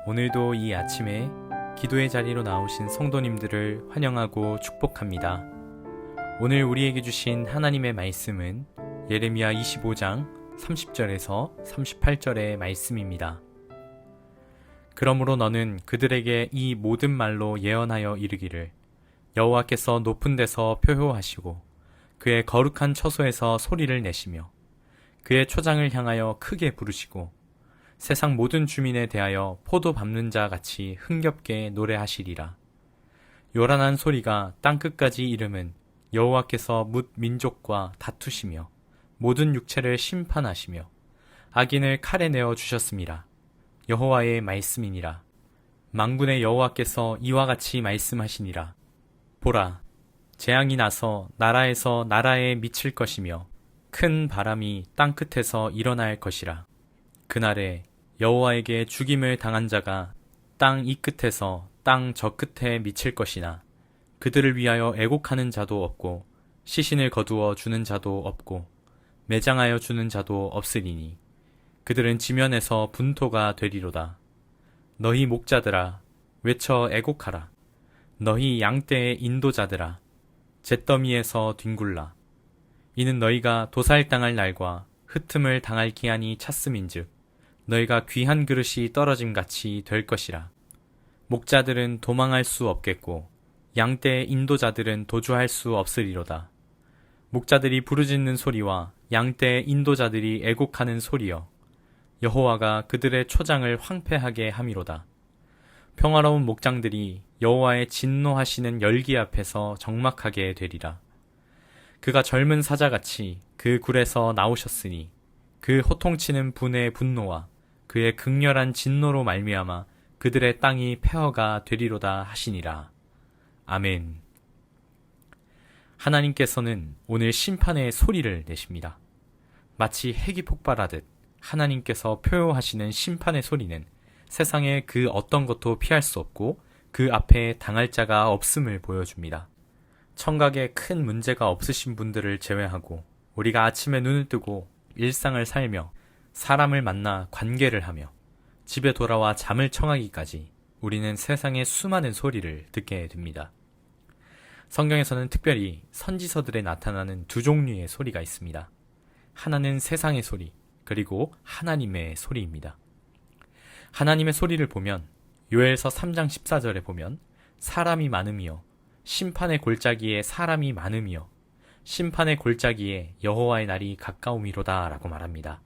오늘도 이 아침에 기도의 자리로 나오신 성도님들을 환영하고 축복합니다. 오늘 우리에게 주신 하나님의 말씀은 예레미야 25장 30절에서 38절의 말씀입니다. 그러므로 너는 그들에게 이 모든 말로 예언하여 이르기를 여호와께서 높은 데서 표효하시고 그의 거룩한 처소에서 소리를 내시며 그의 초장을 향하여 크게 부르시고 세상 모든 주민에 대하여 포도 밟는 자 같이 흥겹게 노래하시리라. 요란한 소리가 땅끝까지 이름은 여호와께서 뭇 민족과 다투시며 모든 육체를 심판하시며 악인을 칼에 내어 주셨음이라. 여호와의 말씀이니라. 만군의 여호와께서 이와 같이 말씀하시니라. 보라, 재앙이 나서 나라에서 나라에 미칠 것이며 큰 바람이 땅끝에서 일어날 것이라. 그날에 여호와에게 죽임을 당한 자가 땅 이 끝에서 땅 저 끝에 미칠 것이나 그들을 위하여 애곡하는 자도 없고 시신을 거두어 주는 자도 없고 매장하여 주는 자도 없으리니 그들은 지면에서 분토가 되리로다. 너희 목자들아 외쳐 애곡하라. 너희 양떼의 인도자들아 잿더미에서 뒹굴라. 이는 너희가 도살당할 날과 흩음을 당할 기한이 찼음인즉 너희가 귀한 그릇이 떨어짐같이 될 것이라. 목자들은 도망할 수 없겠고 양떼의 인도자들은 도주할 수 없으리로다. 목자들이 부르짖는 소리와 양떼의 인도자들이 애곡하는 소리여 여호와가 그들의 초장을 황폐하게 함이로다. 평화로운 목장들이 여호와의 진노하시는 열기 앞에서 적막하게 되리라. 그가 젊은 사자같이 그 굴에서 나오셨으니 그 호통치는 분의 분노와 그의 극렬한 진노로 말미암아 그들의 땅이 폐허가 되리로다 하시니라. 아멘. 하나님께서는 오늘 심판의 소리를 내십니다. 마치 핵이 폭발하듯 하나님께서 표효하시는 심판의 소리는 세상의 그 어떤 것도 피할 수 없고 그 앞에 당할 자가 없음을 보여줍니다. 청각에 큰 문제가 없으신 분들을 제외하고 우리가 아침에 눈을 뜨고 일상을 살며 사람을 만나 관계를 하며 집에 돌아와 잠을 청하기까지 우리는 세상의 수많은 소리를 듣게 됩니다. 성경에서는 특별히 선지서들에 나타나는 두 종류의 소리가 있습니다. 하나는 세상의 소리, 그리고 하나님의 소리입니다. 하나님의 소리를 보면 요엘서 3장 14절에 보면 사람이 많으며 심판의 골짜기에 사람이 많으며 심판의 골짜기에 여호와의 날이 가까움이로다 라고 말합니다.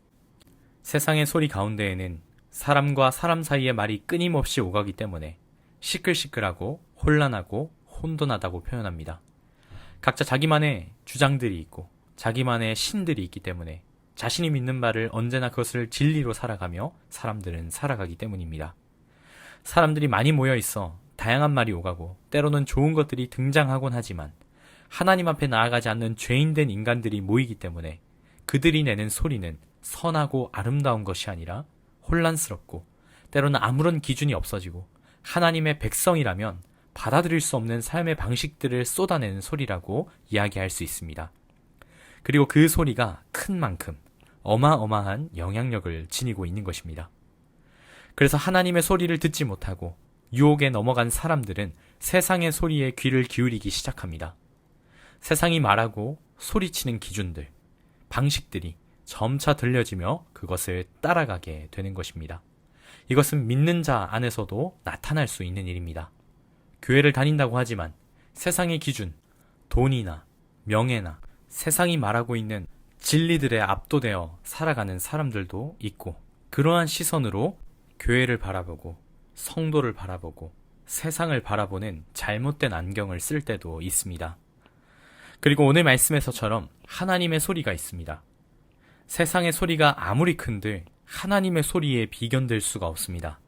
세상의 소리 가운데에는 사람과 사람 사이의 말이 끊임없이 오가기 때문에 시끌시끌하고 혼란하고 혼돈하다고 표현합니다. 각자 자기만의 주장들이 있고 자기만의 신들이 있기 때문에 자신이 믿는 말을 언제나 그것을 진리로 살아가며 사람들은 살아가기 때문입니다. 사람들이 많이 모여 있어 다양한 말이 오가고 때로는 좋은 것들이 등장하곤 하지만 하나님 앞에 나아가지 않는 죄인된 인간들이 모이기 때문에 그들이 내는 소리는 선하고 아름다운 것이 아니라 혼란스럽고 때로는 아무런 기준이 없어지고 하나님의 백성이라면 받아들일 수 없는 삶의 방식들을 쏟아내는 소리라고 이야기할 수 있습니다. 그리고 그 소리가 큰 만큼 어마어마한 영향력을 지니고 있는 것입니다. 그래서 하나님의 소리를 듣지 못하고 유혹에 넘어간 사람들은 세상의 소리에 귀를 기울이기 시작합니다. 세상이 말하고 소리치는 기준들, 방식들이 점차 들려지며 그것을 따라가게 되는 것입니다. 이것은 믿는 자 안에서도 나타날 수 있는 일입니다. 교회를 다닌다고 하지만 세상의 기준, 돈이나 명예나 세상이 말하고 있는 진리들에 압도되어 살아가는 사람들도 있고 그러한 시선으로 교회를 바라보고 성도를 바라보고 세상을 바라보는 잘못된 안경을 쓸 때도 있습니다. 그리고 오늘 말씀에서처럼 하나님의 소리가 있습니다. 세상의 소리가 아무리 큰들 하나님의 소리에 비견될 수가 없습니다.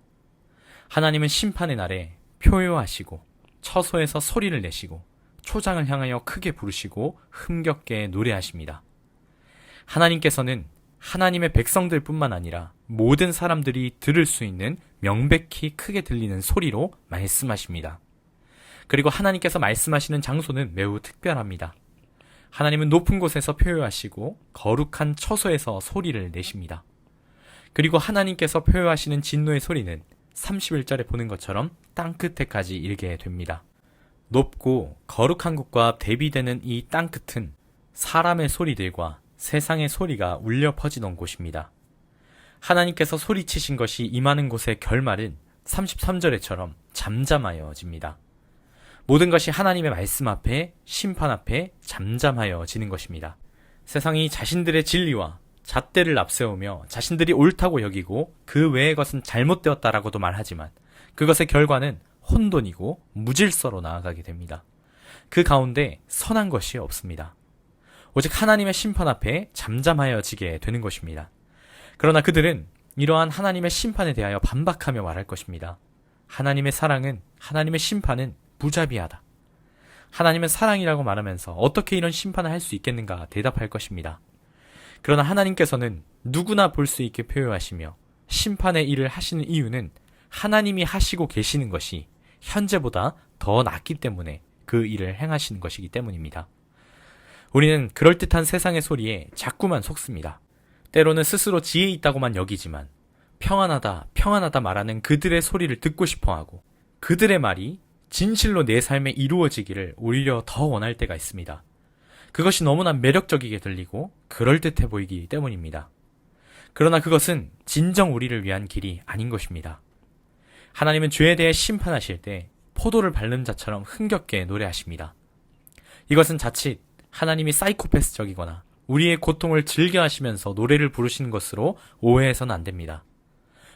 하나님은 심판의 날에 표효하시고 처소에서 소리를 내시고 초장을 향하여 크게 부르시고 흥겹게 노래하십니다. 하나님께서는 하나님의 백성들 뿐만 아니라 모든 사람들이 들을 수 있는 명백히 크게 들리는 소리로 말씀하십니다. 그리고 하나님께서 말씀하시는 장소는 매우 특별합니다. 하나님은 높은 곳에서 표효하시고 거룩한 처소에서 소리를 내십니다. 그리고 하나님께서 표효하시는 진노의 소리는 30일절에 보는 것처럼 땅끝에까지 이르게 됩니다. 높고 거룩한 곳과 대비되는 이 땅끝은 사람의 소리들과 세상의 소리가 울려 퍼지던 곳입니다. 하나님께서 소리치신 것이 임하는 곳의 결말은 33절에처럼 잠잠하여집니다. 모든 것이 하나님의 말씀 앞에, 심판 앞에 잠잠하여지는 것입니다. 세상이 자신들의 진리와 잣대를 앞세우며 자신들이 옳다고 여기고 그 외의 것은 잘못되었다라고도 말하지만 그것의 결과는 혼돈이고 무질서로 나아가게 됩니다. 그 가운데 선한 것이 없습니다. 오직 하나님의 심판 앞에 잠잠하여지게 되는 것입니다. 그러나 그들은 이러한 하나님의 심판에 대하여 반박하며 말할 것입니다. 하나님의 사랑은, 하나님의 심판은 무자비하다. 하나님은 사랑이라고 말하면서 어떻게 이런 심판을 할 수 있겠는가 대답할 것입니다. 그러나 하나님께서는 누구나 볼 수 있게 표현하시며 심판의 일을 하시는 이유는 하나님이 하시고 계시는 것이 현재보다 더 낫기 때문에 그 일을 행하시는 것이기 때문입니다. 우리는 그럴듯한 세상의 소리에 자꾸만 속습니다. 때로는 스스로 지혜 있다고만 여기지만 평안하다, 평안하다 말하는 그들의 소리를 듣고 싶어하고 그들의 말이 진실로 내 삶에 이루어지기를 오히려 더 원할 때가 있습니다. 그것이 너무나 매력적이게 들리고 그럴듯해 보이기 때문입니다. 그러나 그것은 진정 우리를 위한 길이 아닌 것입니다. 하나님은 죄에 대해 심판하실 때 포도를 밟는 자처럼 흥겹게 노래하십니다. 이것은 자칫 하나님이 사이코패스적이거나 우리의 고통을 즐겨하시면서 노래를 부르시는 것으로 오해해서는 안 됩니다.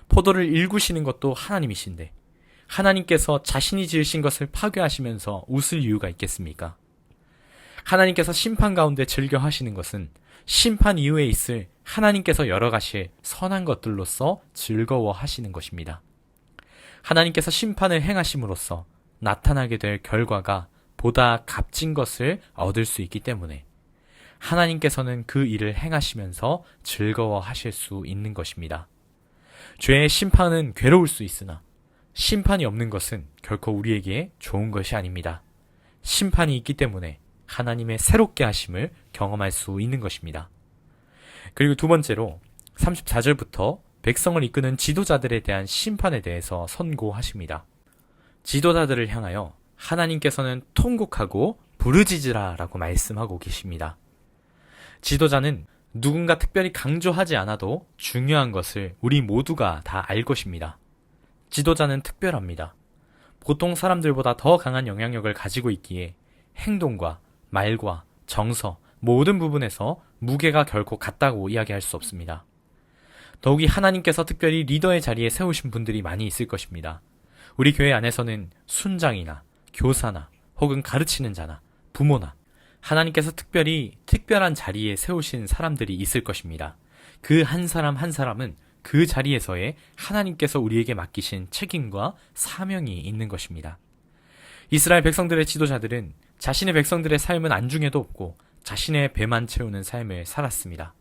포도를 일구시는 것도 하나님이신데 하나님께서 자신이 지으신 것을 파괴하시면서 웃을 이유가 있겠습니까? 하나님께서 심판 가운데 즐겨 하시는 것은 심판 이후에 있을 하나님께서 열어가실 선한 것들로서 즐거워 하시는 것입니다. 하나님께서 심판을 행하심으로써 나타나게 될 결과가 보다 값진 것을 얻을 수 있기 때문에 하나님께서는 그 일을 행하시면서 즐거워 하실 수 있는 것입니다. 죄의 심판은 괴로울 수 있으나 심판이 없는 것은 결코 우리에게 좋은 것이 아닙니다. 심판이 있기 때문에 하나님의 새롭게 하심을 경험할 수 있는 것입니다. 그리고 두 번째로 34절부터 백성을 이끄는 지도자들에 대한 심판에 대해서 선고하십니다. 지도자들을 향하여 하나님께서는 통곡하고 부르짖으라 라고 말씀하고 계십니다. 지도자는 누군가 특별히 강조하지 않아도 중요한 것을 우리 모두가 다 알 것입니다. 지도자는 특별합니다. 보통 사람들보다 더 강한 영향력을 가지고 있기에 행동과 말과 정서 모든 부분에서 무게가 결코 같다고 이야기할 수 없습니다. 더욱이 하나님께서 특별히 리더의 자리에 세우신 분들이 많이 있을 것입니다. 우리 교회 안에서는 순장이나 교사나 혹은 가르치는 자나 부모나 하나님께서 특별히 특별한 자리에 세우신 사람들이 있을 것입니다. 그 한 사람 한 사람은 그 자리에서의 하나님께서 우리에게 맡기신 책임과 사명이 있는 것입니다. 이스라엘 백성들의 지도자들은 자신의 백성들의 삶은 안중에도 없고 자신의 배만 채우는 삶을 살았습니다.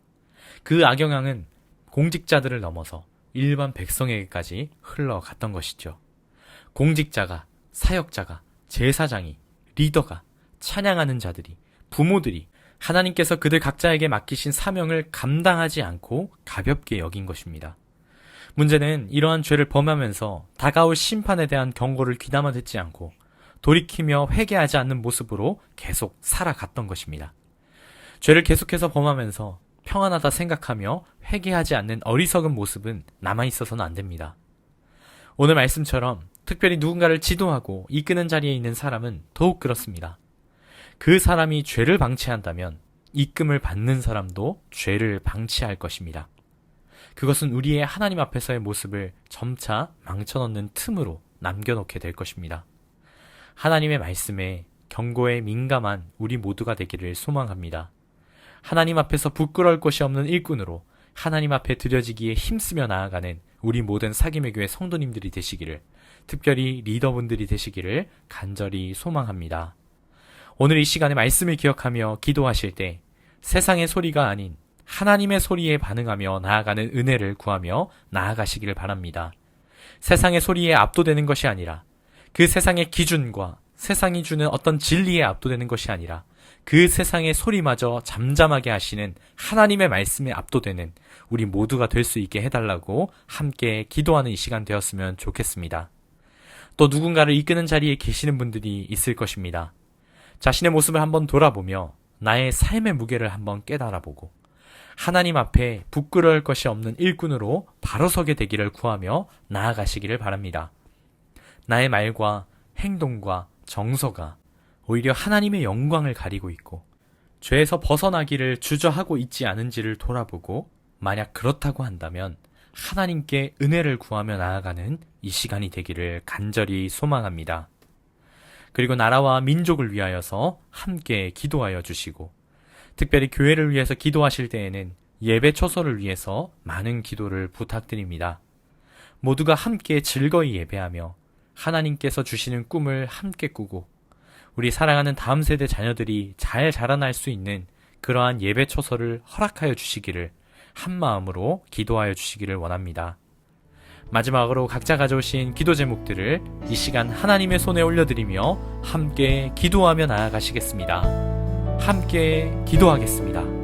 그 악영향은 공직자들을 넘어서 일반 백성에게까지 흘러갔던 것이죠. 공직자가, 사역자가, 제사장이, 리더가, 찬양하는 자들이, 부모들이 하나님께서 그들 각자에게 맡기신 사명을 감당하지 않고 가볍게 여긴 것입니다. 문제는 이러한 죄를 범하면서 다가올 심판에 대한 경고를 귀담아 듣지 않고 돌이키며 회개하지 않는 모습으로 계속 살아갔던 것입니다. 죄를 계속해서 범하면서 평안하다 생각하며 회개하지 않는 어리석은 모습은 남아있어서는 안 됩니다. 오늘 말씀처럼 특별히 누군가를 지도하고 이끄는 자리에 있는 사람은 더욱 그렇습니다. 그 사람이 죄를 방치한다면 이끌림을 받는 사람도 죄를 방치할 것입니다. 그것은 우리의 하나님 앞에서의 모습을 점차 망쳐놓는 틈으로 남겨놓게 될 것입니다. 하나님의 말씀에 경고에 민감한 우리 모두가 되기를 소망합니다. 하나님 앞에서 부끄러울 것이 없는 일꾼으로 하나님 앞에 드려지기에 힘쓰며 나아가는 우리 모든 사김의 교회 성도님들이 되시기를, 특별히 리더분들이 되시기를 간절히 소망합니다. 오늘 이 시간에 말씀을 기억하며 기도하실 때 세상의 소리가 아닌 하나님의 소리에 반응하며 나아가는 은혜를 구하며 나아가시기를 바랍니다. 세상의 소리에 압도되는 것이 아니라 그 세상의 기준과 세상이 주는 어떤 진리에 압도되는 것이 아니라 그 세상의 소리마저 잠잠하게 하시는 하나님의 말씀에 압도되는 우리 모두가 될 수 있게 해달라고 함께 기도하는 이 시간 되었으면 좋겠습니다. 또 누군가를 이끄는 자리에 계시는 분들이 있을 것입니다. 자신의 모습을 한번 돌아보며 나의 삶의 무게를 한번 깨달아보고 하나님 앞에 부끄러울 것이 없는 일꾼으로 바로 서게 되기를 구하며 나아가시기를 바랍니다. 나의 말과 행동과 정서가 오히려 하나님의 영광을 가리고 있고 죄에서 벗어나기를 주저하고 있지 않은지를 돌아보고 만약 그렇다고 한다면 하나님께 은혜를 구하며 나아가는 이 시간이 되기를 간절히 소망합니다. 그리고 나라와 민족을 위하여서 함께 기도하여 주시고 특별히 교회를 위해서 기도하실 때에는 예배 초소를 위해서 많은 기도를 부탁드립니다. 모두가 함께 즐거이 예배하며 하나님께서 주시는 꿈을 함께 꾸고 우리 사랑하는 다음 세대 자녀들이 잘 자라날 수 있는 그러한 예배 초소를 허락하여 주시기를 한마음으로 기도하여 주시기를 원합니다. 마지막으로 각자 가져오신 기도 제목들을 이 시간 하나님의 손에 올려드리며 함께 기도하며 나아가시겠습니다. 함께 기도하겠습니다.